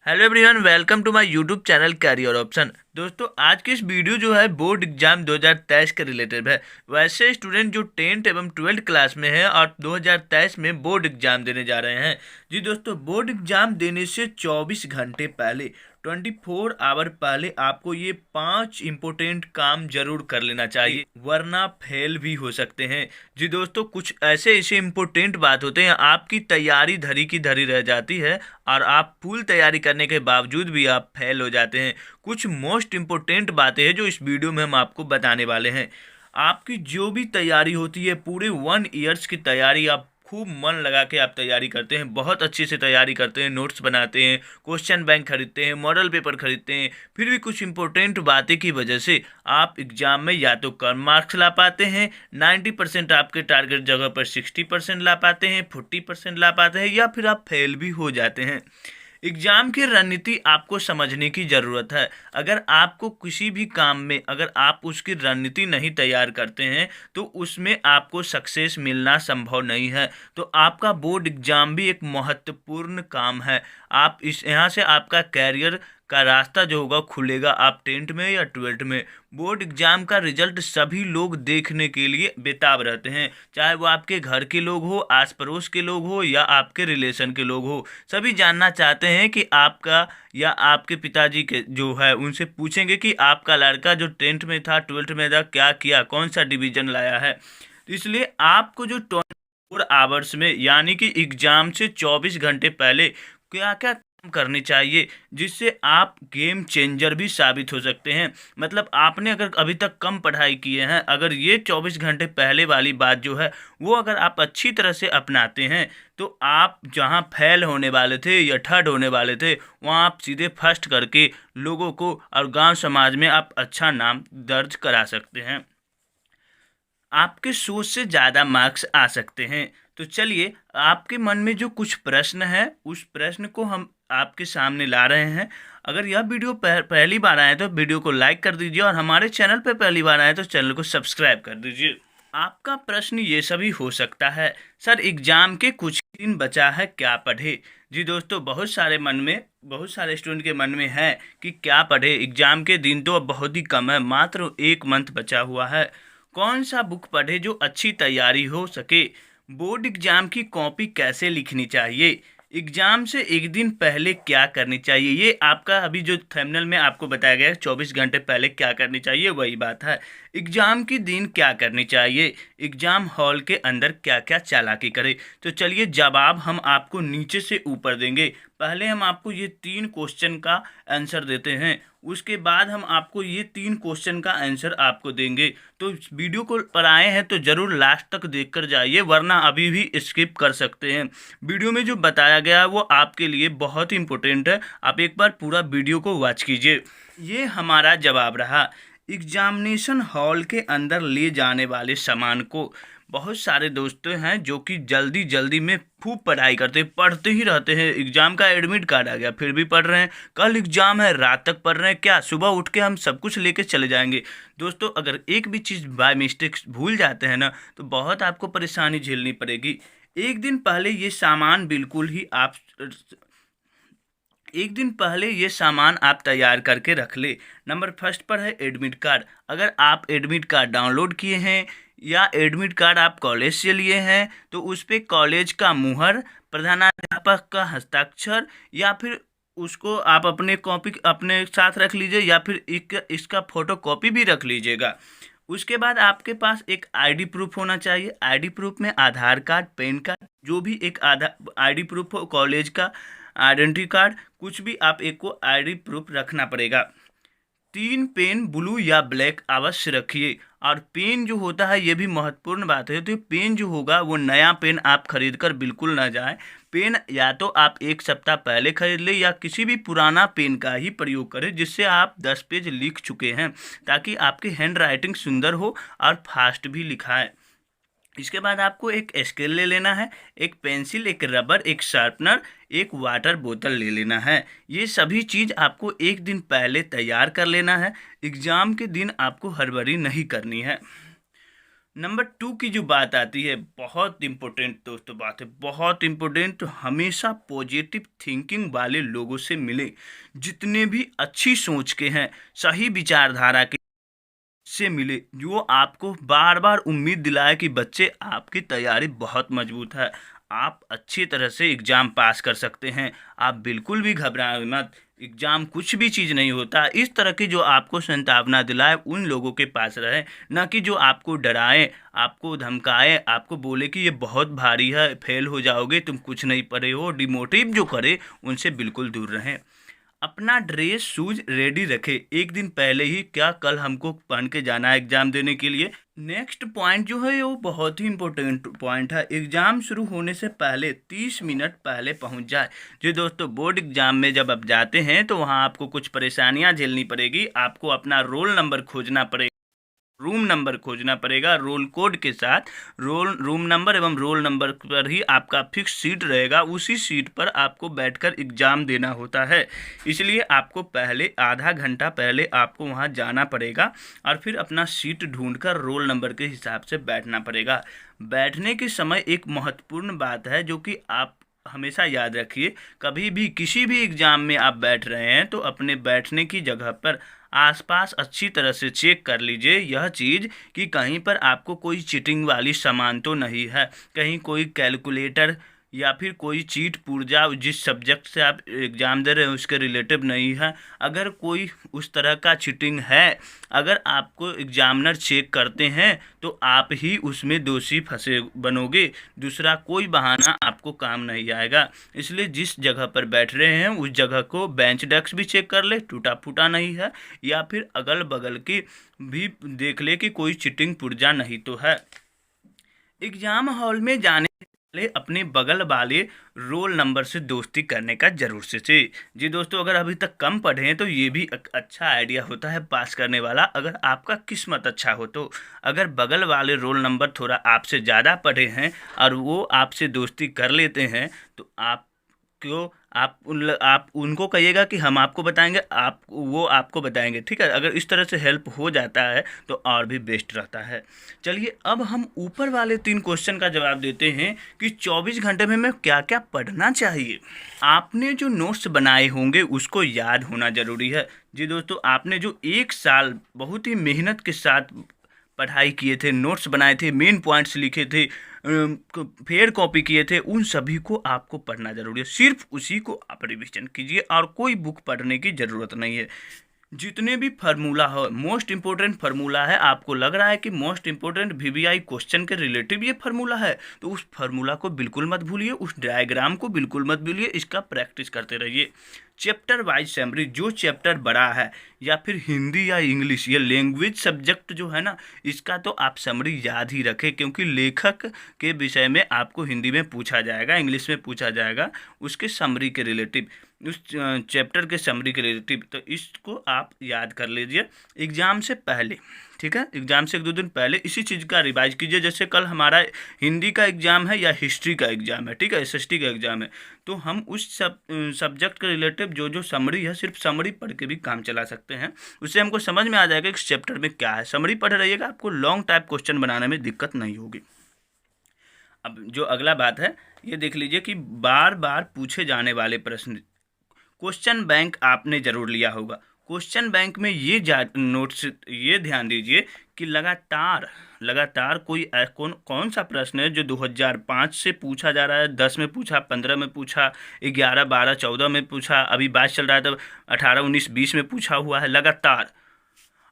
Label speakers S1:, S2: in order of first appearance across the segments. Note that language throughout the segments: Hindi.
S1: Hello everyone, welcome to my YouTube channel career option. दोस्तों, आज की इस वीडियो जो है बोर्ड एग्जाम 2023 के रिलेटेड है। वैसे स्टूडेंट जो 10th एवं 12th क्लास में है और 2023 में बोर्ड एग्जाम देने जा रहे हैं। जी दोस्तों, बोर्ड एग्जाम देने से 24 घंटे पहले 24 आवर पहले आपको ये 5 इंपॉर्टेंट काम जरूर कर लेना चाहिए, वरना फेल भी हो सकते हैं। जी दोस्तों, कुछ ऐसे ऐसे इंपॉर्टेंट बात होते हैं, आपकी तैयारी धरी की धरी रह जाती है और आप फुल तैयारी करने के बावजूद भी आप फेल हो जाते हैं। कुछ मोस्ट इम्पोर्टेंट बातें हैं जो इस वीडियो में हम आपको बताने वाले हैं। आपकी जो भी तैयारी होती है, पूरे 1 ईयर्स की तैयारी आप खूब मन लगा के आप तैयारी करते हैं, बहुत अच्छे से तैयारी करते हैं, नोट्स बनाते हैं, क्वेश्चन बैंक खरीदते हैं, मॉडल पेपर खरीदते हैं, फिर भी कुछ इंपॉर्टेंट बातें की वजह से आप एग्जाम में या तो कम मार्क्स ला पाते हैं, 90% आपके टारगेट जगह पर 60% ला पाते हैं, 40% ला पाते हैं, या फिर आप फेल भी हो जाते हैं। एग्जाम की रणनीति आपको समझने की ज़रूरत है। अगर आपको किसी भी काम में अगर आप उसकी रणनीति नहीं तैयार करते हैं तो उसमें आपको सक्सेस मिलना संभव नहीं है। तो आपका बोर्ड एग्जाम भी एक महत्वपूर्ण काम है। आप इस यहाँ से आपका कैरियर का रास्ता जो होगा खुलेगा। आप 10th में या 12th में बोर्ड एग्जाम का रिजल्ट सभी लोग देखने के लिए बेताब रहते हैं, चाहे वो आपके घर के लोग हो, आस पड़ोस के लोग हो, या आपके रिलेशन के लोग हो। सभी जानना चाहते हैं कि आपका या आपके पिताजी के जो है उनसे पूछेंगे कि आपका लड़का जो 10th में था, 12th में था, क्या किया, कौन सा डिवीजन लाया है। तो इसलिए आपको जो 24 आवर्स में यानी कि एग्जाम से 24 घंटे पहले क्या क्या काम करनी चाहिए, जिससे आप गेम चेंजर भी साबित हो सकते हैं। मतलब आपने अगर अभी तक कम पढ़ाई किए हैं, अगर ये 24 घंटे पहले वाली बात जो है वो अगर आप अच्छी तरह से अपनाते हैं तो आप जहां फेल होने वाले थे या थर्ड होने वाले थे वहां आप सीधे फर्स्ट करके लोगों को और गांव समाज में आप अच्छा नाम दर्ज करा सकते हैं। आपके सोच से ज़्यादा मार्क्स आ सकते हैं। तो चलिए, आपके मन में जो कुछ प्रश्न है उस प्रश्न को हम आपके सामने ला रहे हैं। अगर यह वीडियो पहली बार आए तो वीडियो को लाइक कर दीजिए और हमारे चैनल पर पहली बार आए तो चैनल को सब्सक्राइब कर दीजिए। आपका प्रश्न ये सभी हो सकता है, सर एग्जाम के कुछ ही दिन बचा है, क्या पढ़े। जी दोस्तों, बहुत सारे स्टूडेंट के मन में है कि क्या पढ़े, एग्जाम के दिन तो अब बहुत ही कम है, मात्र 1 मंथ बचा हुआ है। कौन सा बुक पढ़े जो अच्छी तैयारी हो सके। बोर्ड एग्जाम की कॉपी कैसे लिखनी चाहिए। एग्जाम से एक दिन पहले क्या करनी चाहिए। ये आपका अभी जो थंबनेल में आपको बताया गया है 24 घंटे पहले क्या करनी चाहिए, वही बात है। एग्जाम के दिन क्या करनी चाहिए, एग्जाम हॉल के अंदर क्या क्या चालाकी करे। तो चलिए, जवाब हम आपको नीचे से ऊपर देंगे। पहले हम आपको ये 3 क्वेश्चन का आंसर देते हैं, उसके बाद हम आपको ये 3 क्वेश्चन का आंसर आपको देंगे। तो वीडियो को पर आए हैं तो ज़रूर लास्ट तक देख कर जाइए, वरना अभी भी स्किप कर सकते हैं। वीडियो में जो बताया गया है वो आपके लिए बहुत ही इंपॉर्टेंट है, आप एक बार पूरा वीडियो को वॉच कीजिए। ये हमारा जवाब रहा। एग्जामिनेशन हॉल के अंदर ले जाने वाले सामान को, बहुत सारे दोस्तों हैं जो कि जल्दी जल्दी में खूब पढ़ाई करते पढ़ते ही रहते हैं। एग्जाम का एडमिट कार्ड आ गया फिर भी पढ़ रहे हैं, कल एग्जाम है रात तक पढ़ रहे हैं, क्या सुबह उठ के हम सब कुछ लेके चले जाएंगे। दोस्तों, अगर एक भी चीज़ बाय मिस्टेक भूल जाते हैं ना तो बहुत आपको परेशानी झेलनी पड़ेगी। एक दिन पहले ये सामान बिल्कुल ही आप एक दिन पहले ये सामान आप तैयार करके रख ले। नंबर फर्स्ट पर है एडमिट कार्ड। अगर आप एडमिट कार्ड डाउनलोड किए हैं या एडमिट कार्ड आप कॉलेज से लिए हैं तो उस पर कॉलेज का मुहर, प्रधानाध्यापक का हस्ताक्षर, या फिर उसको आप अपने कॉपी अपने साथ रख लीजिए, या फिर इसका फोटो कॉपी भी रख लीजिएगा। उसके बाद आपके पास एक आईडी प्रूफ होना चाहिए। आईडी प्रूफ में आधार कार्ड, पैन कार्ड, जो भी एक आईडी प्रूफ हो, कॉलेज का आइडेंटिटी कार्ड, कुछ भी आप एक को आईडी प्रूफ रखना पड़ेगा। 3 पेन ब्लू या ब्लैक अवश्य रखिए। और पेन जो होता है ये भी महत्वपूर्ण बात है, तो पेन जो होगा वो नया पेन आप खरीद कर बिल्कुल ना जाए। पेन या तो आप 1 सप्ताह पहले खरीद ले या किसी भी पुराना पेन का ही प्रयोग करें जिससे आप 10 पेज लिख चुके हैं, ताकि आपकी हैंड राइटिंग सुंदर हो और फास्ट भी लिखाए। इसके बाद आपको एक स्केल ले लेना है, एक पेंसिल, एक रबर, एक शार्पनर, एक वाटर बोतल ले लेना है। ये सभी चीज़ आपको एक दिन पहले तैयार कर लेना है। एग्ज़ाम के दिन आपको हड़बड़ी नहीं करनी है। नंबर 2 की जो बात आती है, बहुत इम्पोर्टेंट दोस्तों बात है, बहुत इम्पोर्टेंट। तो हमेशा पॉजिटिव थिंकिंग वाले लोगों से मिले, जितने भी अच्छी सोच के हैं, सही विचारधारा के से मिले, जो आपको बार बार उम्मीद दिलाए कि बच्चे आपकी तैयारी बहुत मजबूत है, आप अच्छी तरह से एग्ज़ाम पास कर सकते हैं, आप बिल्कुल भी घबराएं मत, एग्ज़ाम कुछ भी चीज़ नहीं होता। इस तरह की जो आपको संभावना दिलाए उन लोगों के पास रहें, ना कि जो आपको डराएं, आपको धमकाएं, आपको बोले कि ये बहुत भारी है, फेल हो जाओगे, तुम कुछ नहीं पढ़े हो, डिमोटिव जो करे उनसे बिल्कुल दूर रहें। अपना ड्रेस शूज रेडी रखे एक दिन पहले ही, क्या कल हमको पहन के जाना है एग्जाम देने के लिए। नेक्स्ट पॉइंट जो है वो बहुत ही इंपॉर्टेंट पॉइंट है, एग्जाम शुरू होने से पहले 30 मिनट पहले पहुंच जाए। जी दोस्तों, बोर्ड एग्जाम में जब आप जाते हैं तो वहां आपको कुछ परेशानियां झेलनी पड़ेगी, आपको अपना रोल नंबर खोजना पड़ेगा, रूम नंबर खोजना पड़ेगा रोल कोड के साथ। रूम नंबर एवं रोल नंबर पर ही आपका फिक्स सीट रहेगा, उसी सीट पर आपको बैठकर एग्ज़ाम देना होता है। इसलिए आपको पहले आधा घंटा पहले आपको वहां जाना पड़ेगा और फिर अपना सीट ढूंढकर रोल नंबर के हिसाब से बैठना पड़ेगा। बैठने के समय एक महत्वपूर्ण बात है जो कि आप हमेशा याद रखिए, कभी भी किसी भी एग्ज़ाम में आप बैठ रहे हैं तो अपने बैठने की जगह पर आसपास अच्छी तरह से चेक कर लीजिए यह चीज़ कि कहीं पर आपको कोई चीटिंग वाली सामान तो नहीं है, कहीं कोई कैलकुलेटर या फिर कोई चीट पुर्जा जिस सब्जेक्ट से आप एग्ज़ाम दे रहे हैं उसके रिलेटिव नहीं है। अगर कोई उस तरह का चीटिंग है, अगर आपको एग्जामिनर चेक करते हैं तो आप ही उसमें दोषी फंसे बनोगे, दूसरा कोई बहाना आपको काम नहीं आएगा। इसलिए जिस जगह पर बैठ रहे हैं उस जगह को बेंच डेस्क भी चेक कर ले, टूटा फूटा नहीं है, या फिर अगल बगल की भी देख ले कि कोई चीटिंग पुर्जा नहीं तो है। एग्जाम हॉल में जाने से पहले अपने बगल वाले रोल नंबर से दोस्ती करने का जरूर सोचे। जी दोस्तों, अगर अभी तक कम पढ़े हैं तो ये भी एक अच्छा आइडिया होता है पास करने वाला, अगर आपका किस्मत अच्छा हो तो। अगर बगल वाले रोल नंबर थोड़ा आपसे ज़्यादा पढ़े हैं और वो आपसे दोस्ती कर लेते हैं तो आप क्यों, आप उनको कहिएगा कि हम आपको बताएंगे, आप वो आपको बताएंगे, ठीक है। अगर इस तरह से हेल्प हो जाता है तो और भी बेस्ट रहता है। चलिए अब हम ऊपर वाले 3 क्वेश्चन का जवाब देते हैं कि 24 घंटे में क्या क्या पढ़ना चाहिए। आपने जो नोट्स बनाए होंगे उसको याद होना ज़रूरी है। जी दोस्तों, आपने जो 1 साल बहुत ही मेहनत के साथ पढ़ाई किए थे, नोट्स बनाए थे, मेन पॉइंट्स लिखे थे, फेयर कॉपी किए थे, उन सभी को आपको पढ़ना जरूरी है। सिर्फ उसी को आप रिवीजन कीजिए और कोई बुक पढ़ने की ज़रूरत नहीं है। जितने भी फार्मूला हो, मोस्ट इंपॉर्टेंट फार्मूला है, आपको लग रहा है कि मोस्ट इंपॉर्टेंट वीवीआई क्वेश्चन के रिलेटिव ये फार्मूला है, तो उस फार्मूला को बिल्कुल मत भूलिए, उस डायग्राम को बिल्कुल मत भूलिए, इसका प्रैक्टिस करते रहिए। चैप्टर वाइज समरी, जो चैप्टर बड़ा है या फिर हिंदी या इंग्लिश, ये लैंग्वेज सब्जेक्ट जो है ना, इसका तो आप समरी याद ही रखें, क्योंकि लेखक के विषय में आपको हिंदी में पूछा जाएगा, इंग्लिश में पूछा जाएगा, उसके समरी के रिलेटिव, उस चैप्टर के समरी के रिलेटिव, तो इसको आप याद कर लीजिए एग्ज़ाम से पहले, ठीक है। एग्ज़ाम से 1-2 दिन पहले इसी चीज़ का रिवाइज कीजिए। जैसे कल हमारा हिंदी का एग्ज़ाम है या हिस्ट्री का एग्ज़ाम है, ठीक है, एसएसटी का एग्ज़ाम है, तो हम उस सब्जेक्ट के रिलेटिव जो जो समरी है, सिर्फ समरी पढ़ के भी काम चला सकते हैं। उससे हमको समझ में आ जाएगा कि इस चैप्टर में क्या है। समरी पढ़ रहिएगा, आपको लॉन्ग टाइप क्वेश्चन बनाने में दिक्कत नहीं होगी। अब जो अगला बात है ये देख लीजिए कि बार बार पूछे जाने वाले प्रश्न, क्वेश्चन बैंक आपने जरूर लिया होगा। क्वेश्चन बैंक में ये नोट्स ये ध्यान दीजिए कि लगातार लगातार कौन कौन सा प्रश्न है जो 2005 से पूछा जा रहा है, 10 में पूछा, 15 में पूछा, 11, 12, 14 में पूछा, अभी 22 चल रहा है तो 18, 19, 20 में पूछा हुआ है लगातार।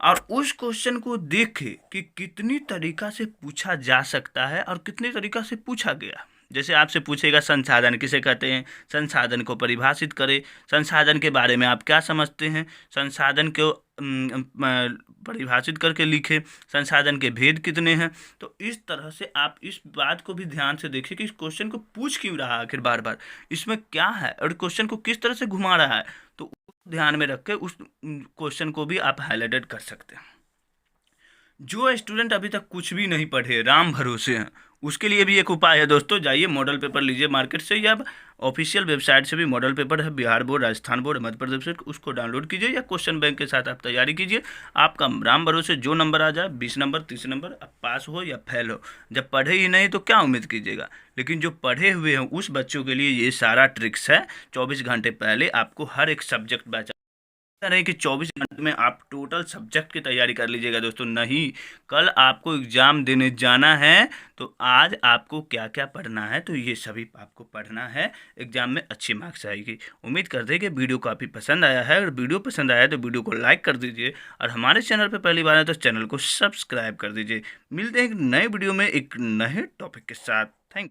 S1: और उस क्वेश्चन को देखें कि कितनी तरीका से पूछा जा सकता है और कितनी तरीका से पूछा गया। जैसे आपसे पूछेगा संसाधन किसे कहते हैं, संसाधन को परिभाषित करें, संसाधन के बारे में आप क्या समझते हैं, संसाधन को परिभाषित करके लिखें, संसाधन के भेद कितने हैं। तो इस तरह से आप इस बात को भी ध्यान से देखिए कि इस क्वेश्चन को पूछ क्यों रहा है आखिर बार बार, इसमें क्या है और क्वेश्चन को किस तरह से घुमा रहा है, तो ध्यान में रख के उस क्वेश्चन को भी आप हाईलाइटेड कर सकते हैं। जो स्टूडेंट अभी तक कुछ भी नहीं पढ़े, राम भरोसे हैं, उसके लिए भी एक उपाय है दोस्तों, जाइए मॉडल पेपर लीजिए मार्केट से, या ऑफिशियल वेबसाइट से भी मॉडल पेपर है, Bihar board, Rajasthan board, Madhya Pradesh board, उसको डाउनलोड कीजिए या क्वेश्चन बैंक के साथ आप तैयारी कीजिए। आपका राम भरोसे जो नंबर आ जाए, 20 नंबर, 30 नंबर, आप पास हो या फेल हो। जब पढ़े ही नहीं तो क्या उम्मीद कीजिएगा। लेकिन जो पढ़े हुए हैं उस बच्चों के लिए ये सारा ट्रिक्स है। 24 घंटे पहले आपको हर एक सब्जेक्ट बचा नहीं कि 24 घंटे में आप टोटल सब्जेक्ट की तैयारी कर लीजिएगा दोस्तों, नहीं। कल आपको एग्जाम देने जाना है तो आज आपको क्या क्या पढ़ना है, तो ये सभी आपको पढ़ना है। एग्जाम में अच्छी मार्क्स आएगी। उम्मीद करते हैं कि वीडियो काफ़ी पसंद आया है। अगर वीडियो पसंद आया है तो वीडियो को लाइक कर दीजिए, और हमारे चैनल पर पहली बार है तो चैनल को सब्सक्राइब कर दीजिए। मिलते हैं एक नए वीडियो में एक नए टॉपिक के साथ। थैंक